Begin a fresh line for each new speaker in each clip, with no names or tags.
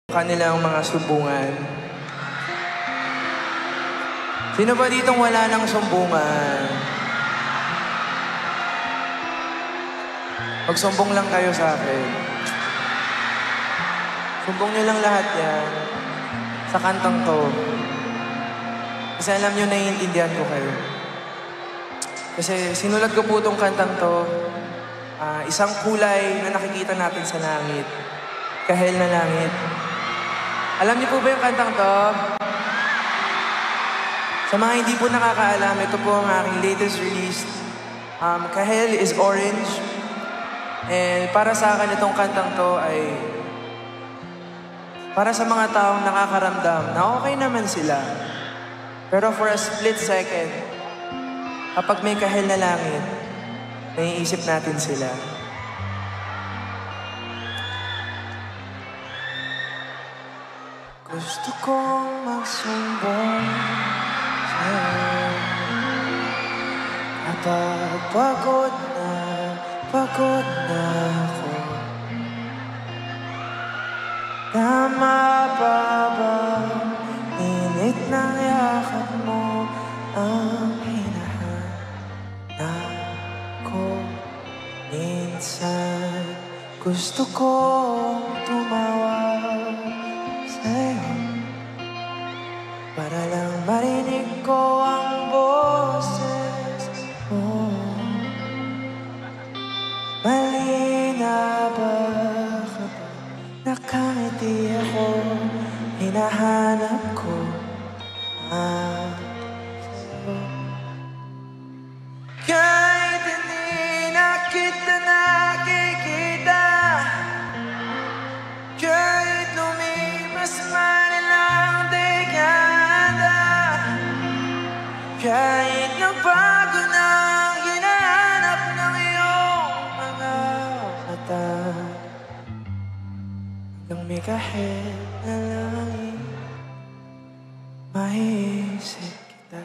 kanilang mga sumbungan. Sino ba ditong wala ng sumbungan? Magsumbong lang kayo sa akin. Sumbong niyo lang lahat yan sa kantang to. Kasi alam niyo, naiintindihan ko kayo. Kasi sinulat ko po itong kantang to, isang kulay na nakikita natin sa langit. Kahel na langit. Alam niyo po ba yung kantang to? Sa mga hindi po nakakaalam, ito po ang aking latest release. Kahel is orange. And para sa akin, itong kantang to ay para sa mga taong nakakaramdam na okay naman sila. Pero for a split second, kapag may kahel na langit, naiisip natin sila. Gusto kong magsumbong sa'yo kapag pagod na ako. Tama ba init ng yakap mo ang hinahanap ko? Minsan gusto kong tumawag sa'yo para lang marinig ko ang boses mo. Mali na ba kapag nakangiti ako, hinahanap ko ang sa'yo? Kahit hindi na kita nakikita, kahit lumipas man ilang dekada, kahit nagbago na ang hinahanap ng iyong mga mata, hanggang may kahit na langit, maiisip kita.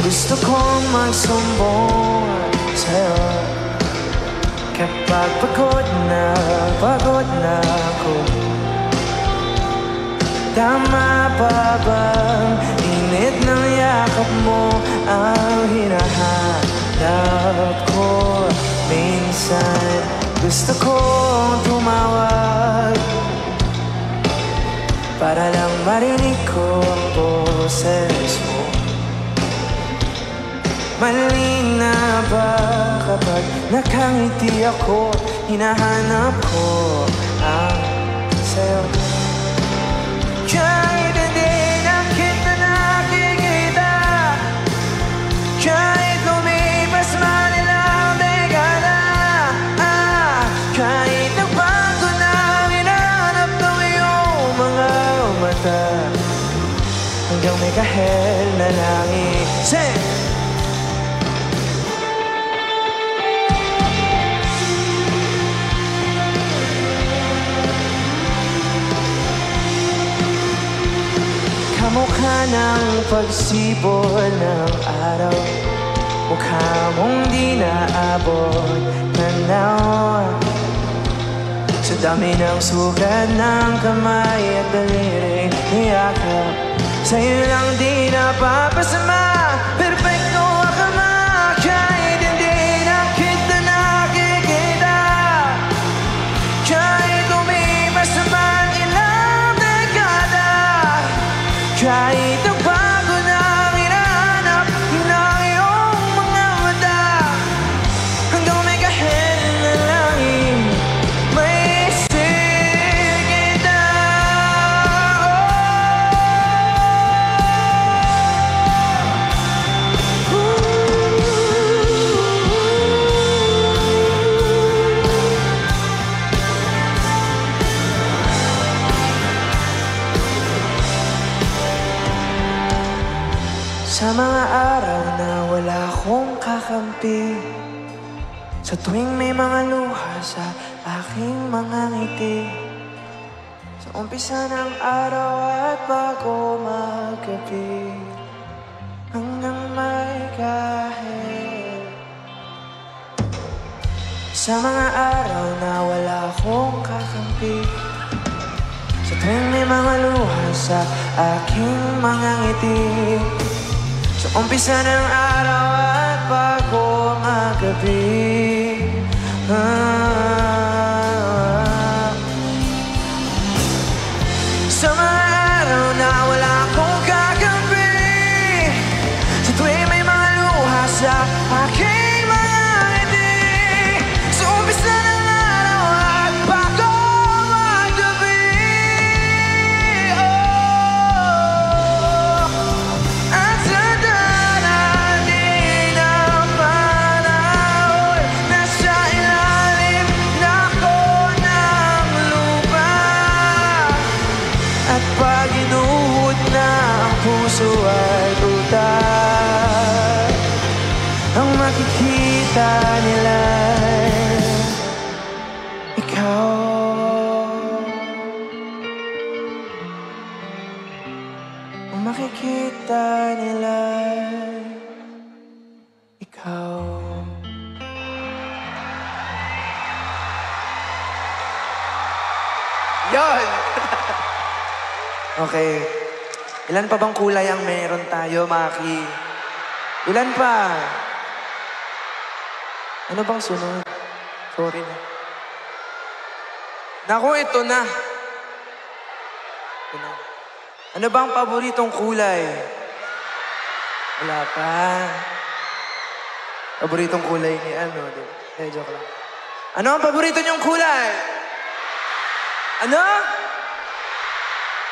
Gusto kong magsumbong sa'yo kapag pagod na ako. Tama ba bang init ng yakap mo ang hinahanap ko? Minsan gusto kong tumawag para lang marinig ko ang boses mo. Mali na ba kapag nakangiti ako, hinahanap ko ang sa'yo? Kahit hindi na kita nakikita, kahit lumipas man ilang dekada, kahit nagbago na hinahanap ng iyong mga mata, hanggang may kahel na langit. Sing! Mukha ng pagsibol ng araw, mukha mong di naabot tanaw. Sa dami ng sugat ng kamay at daliri, niyakap sa'yo lang di napapasama. Perfecto ang kama, kahit hindi na kita nakikita, kahit lumipas man ilang dekada, kahit nagbago na ang hinahanap ng iyong mga mata, hanggang may kahel na langit, maiisip kita. Sa mga araw na wala akong kakampi, sa tuwing may mga luha sa aking mga ngiti, sa umpisa ng araw at bago maggabi, hanggang may kahit. Sa mga araw na wala akong kakampi, sa tuwing may mga luha sa aking mga ngiti, sa umpisa ng araw at bago magabi, sa mga araw na wala akong kakampi, sa tuwing may mga luha sa aking mga ngiti, sa umpisa ng araw at bago magabi, at sa darating na panahon, nasa ilalim na ako ng lupa, at pag inuhod na ang puso at utak, ang makikita nila ikaw. Ang makikita nila ikaw. Yon! Okay. Ilan pa bang kulay ang meron tayo, Maki? Ilan pa? Ano bang sunod? Sorry na. Naku, ito na. Ito na. Ano bang paboritong kulay? Wala pa. Paboritong kulay ni ano? Joke lang. Ano ang paborito niyong kulay? Ano?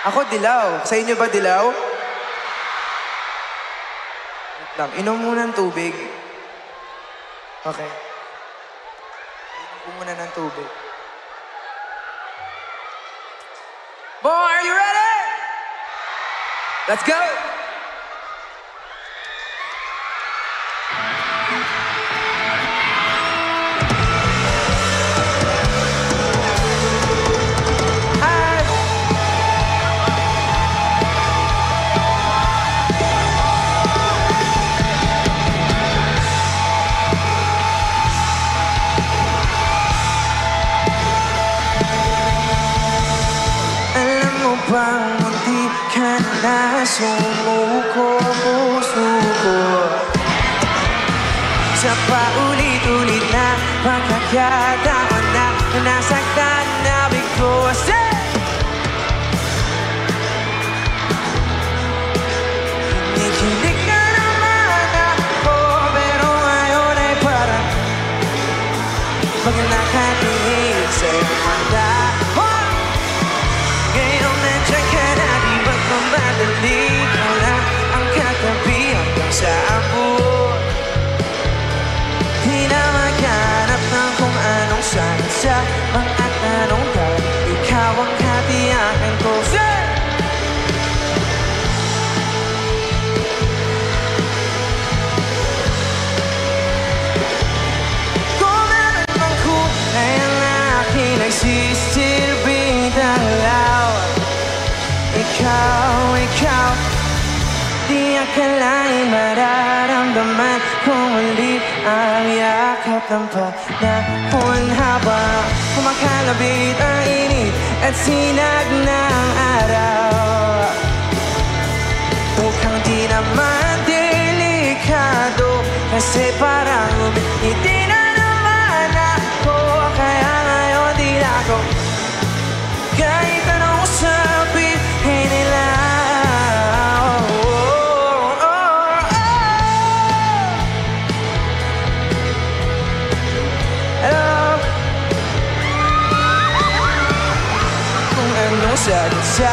Ako, dilaw. Sa inyo ba dilaw? Wait lang. Inom muna ng tubig. Okay. Inom ko muna ng tubig. Boy, are you ready? Let's go! Bang munti ka na sumuko puso ko sa paulit-ulit na pagkakataon na nasaktan na bigo. Kinikilig ka naman ako, pero ngayon ay parang pag nakatingin sa'yo mata. Madali ka na ang katabi hanggang sa abot. Di na maghanap ng kung anong sagot sa mga tanong ka. Ikaw ang katiyakan ko. Kung meron mang kulay ang aking nagsisilbing dalaw, ikaw, di akalain mararamdaman kung muli ang yakap ng panahon habang kumakalabit ang init at sinag ng araw. Mukhang di naman delikado kasi parang umiti na naman ako, kaya ngayon di na ako kahit anong sabihin nila. Kung anong sagot sa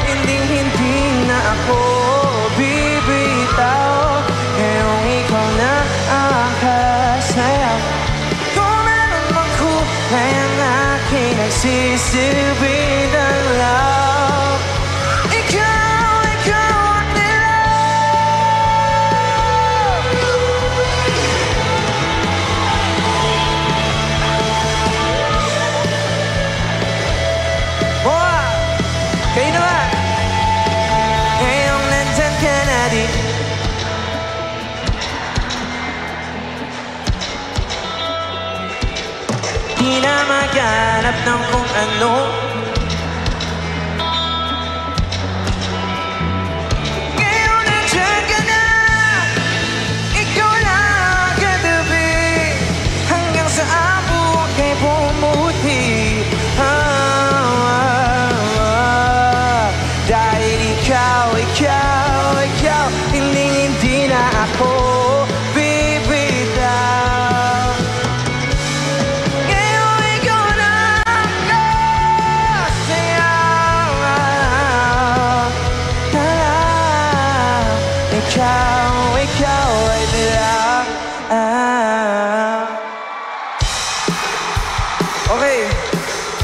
hindi na ako bibitaw, ngayong ikaw na ang kasaya. Kaya ang aking nagsisilbing ng love, di na maghanap ng kung ano. Ngayon nandiyan ka na, ikaw lang katabi, hanggang sa ang buhay bumuti. Dahil ikaw, hindi na ako bibitaw. Ngayon ikaw na ako sayaw. Ikaw ay dilaw. Okay,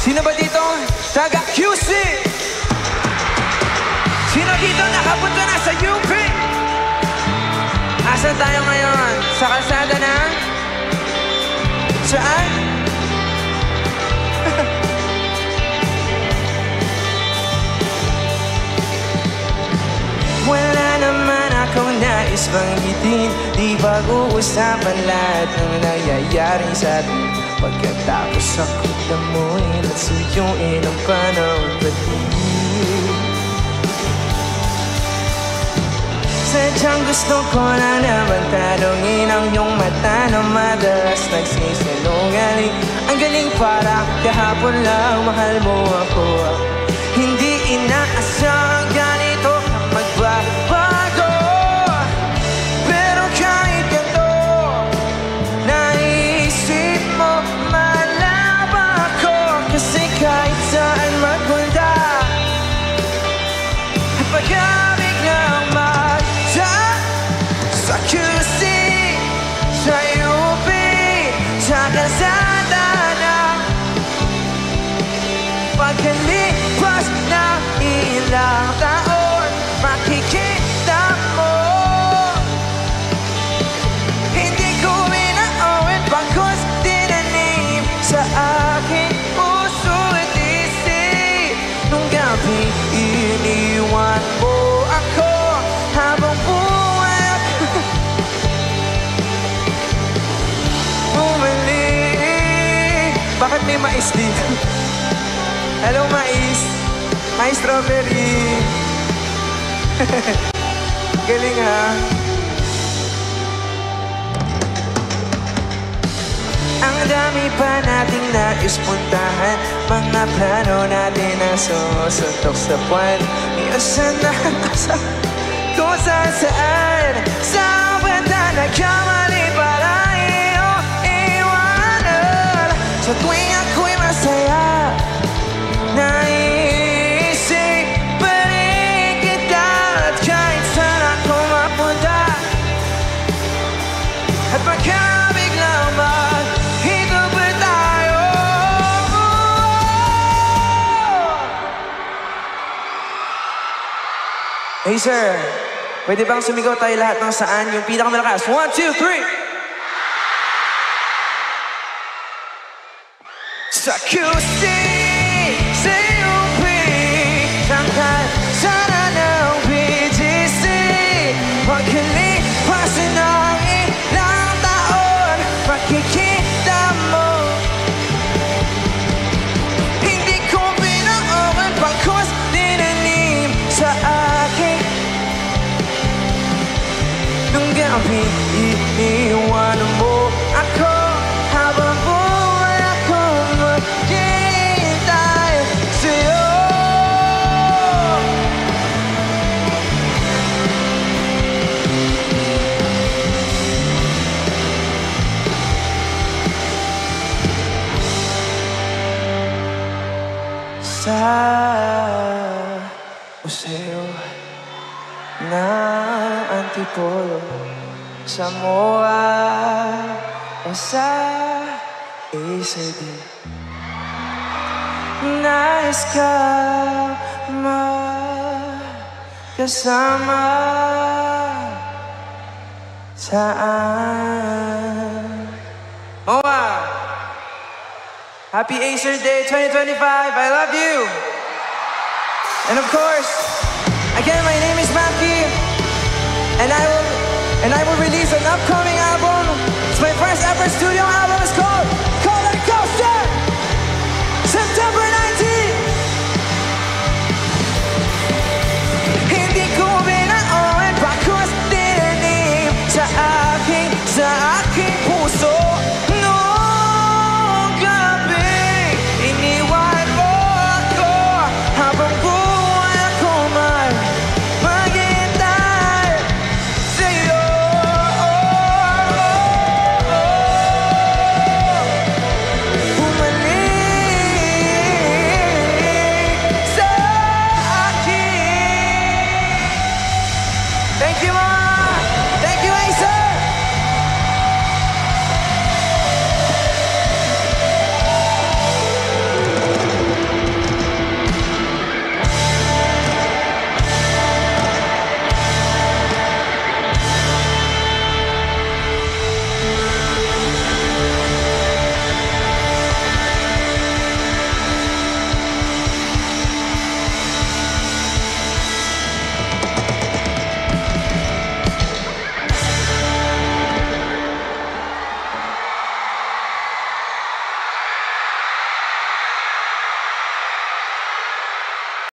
sino ba dito taga QC? Sino dito nakapunta na sa UP? Asan tayo ngayon? Sa kalsada na? Saan? Wala naman akong nais banggitin, di pag-uusapan lahat ng nangyayari sa atin. Pagkatapos ako lamuin at suyuin ang panahon pati. Sadyang gusto ko na naman tanongin ang iyong mata na madalas nagsisinungaling. Ang galing para kahapon lang mahal mo ako. Hindi inaasang ganito ang magbabago. Pero kahit ganito, naisip mo malaba ko. Kasi kahit saan magpunta, at pagkabiglang sa QC, sa UP, sa kalsada na pagkalipas ng ilang taon, makikita mo hindi ko inaawit bagkus tinanim sa aking puso at isip. Nung gabi iniwan mo ako habang bakit may mais dito? Hello, mais. Hi, strawberry. Galing, ha? Ang dami pa nating nais puntahan, mga plano natin na sumusuntok sa buwan. Iusan na kung saan sa banda nagkamali para sa tuwing ako'y masaya, naisip pa rin kita. At kahit saan ako mapunta, at pagkabiglang maghintubay tayo. Hey sir, pwede bang sumigaw tayo lahat ng saan? Yung pinakamalakas. 1, 2, 3! Sa QC, sa UP, ang kalsada ng BGC, pagkalipas ng ilang taon, makikita mo hindi ko binaoran pagkus dinanim sa akin. Nung gabi iniwan mo ako habang sa museo ng Antipolo, sa MOA o sa ACD. Nais ka makasama saan? MOA! Happy Acer Day 2025. I love you. And of course, again, my name is Matthew, and I will release an upcoming album. It's my first ever studio album. It's called